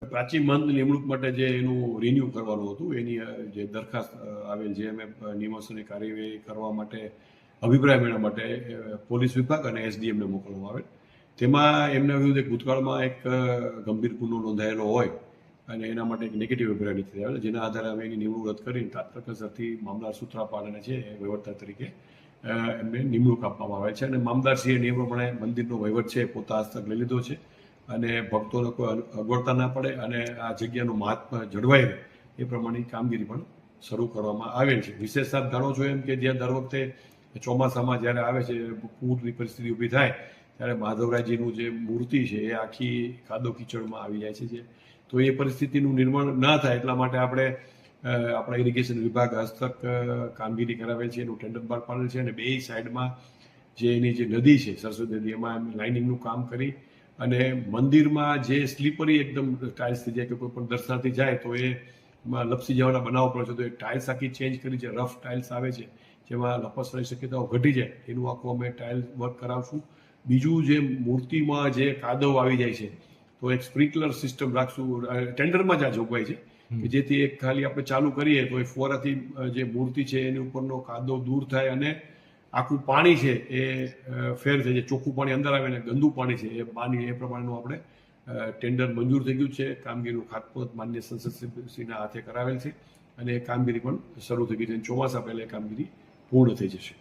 પ્રાચી મંદ નિમણૂક માટે જે એનું રિન્યુ કરવાનું હતું એની જે દરખાસ્ત આવેલ છે એમ નિમણૂકની કાર્યવાહી કરવા માટે અભિપ્રાય મેળવવા માટે પોલીસ વિભાગ અને એસડીએમને મોકલવામાં આવેલ. તેમાં એમના વિરુદ્ધ એક ભૂતકાળમાં એક ગંભીર ગુનો નોંધાયેલો હોય અને એના માટે એક નેગેટિવ અભિપ્રાય નીકળી આવેલ, જેના આધારે અમે એની નિમણૂક રદ કરીને તાત્કાલિક અસરથી મામદાર સૂત્રાપાલને છે એ વહીવટદાર તરીકે એમને નિમણૂક આપવામાં આવે છે અને મામદારશ્રીએ નિયમ પ્રમાણે મંદિરનો વહીવટ છે પોતા હસ્તક લઈ લીધો છે અને ભક્તોને કોઈ અગવડતા ના પડે અને આ જગ્યાનું મહાત્મ્ય જળવાઈ રહે એ પ્રમાણેની કામગીરી પણ શરૂ કરવામાં આવેલ છે. વિશેષ આપ જાણો છો એમ કે જ્યાં દર વખતે ચોમાસામાં જ્યારે આવે છે પૂરની પરિસ્થિતિ ઊભી થાય ત્યારે માધવરાયજીનું જે મૂર્તિ છે એ આખી કાદો કીચડમાં આવી જાય છે. તો એ પરિસ્થિતિનું નિર્માણ ના થાય એટલા માટે આપણે આપણા ઇરિગેશન વિભાગ હસ્તક કામગીરી કરાવેલ છે, એનું ટેન્ડર બહાર પાડેલ છે અને બે સાઈડમાં જે એની જે નદી છે સરસ્વતી નદી એમાં લાઇનિંગનું કામ કરી અને મંદિરમાં જે સ્લીપરી એકદમ ટાઇલ્સ થઈ જાય કે કોઈ પણ દર્શનાર્થી જાય તો એમાં લપસી જવાના બનાવો પડે છે, તો એ ટાઇલ્સ આખી ચેન્જ કરી, જે રફ ટાઇલ્સ આવે છે જેમાં લપસવાની શક્યતાઓ ઘટી જાય એનું આખું અમે ટાઇલ્સ વર્ક કરાવશું. બીજું જે મૂર્તિમાં જે કાદવ આવી જાય છે તો એક સ્પ્રિંકલર સિસ્ટમ રાખશું, ટેન્ડરમાં જ આ જોગવાઈ છે કે જેથી એક ખાલી આપણે ચાલુ કરીએ તો એ ફુવારાથી જે મૂર્તિ છે એની ઉપરનો કાદવ દૂર થાય અને આખું પાણી છે એ ફેર થઈ જાય, ચોખ્ખું પાણી અંદર આવે ને ગંદુ પાણી છે એ પાણી એ પ્રમાણેનું આપણે ટેન્ડર મંજૂર થઈ ગયું છે. કામગીરીનું ખાતમુહૂર્ત માન્ય સંસદશ્રીના હાથે કરાવેલ છે અને એ કામગીરી પણ શરૂ થઈ ગઈ છે. ચોમાસા પહેલાં એ કામગીરી પૂર્ણ થઈ જશે.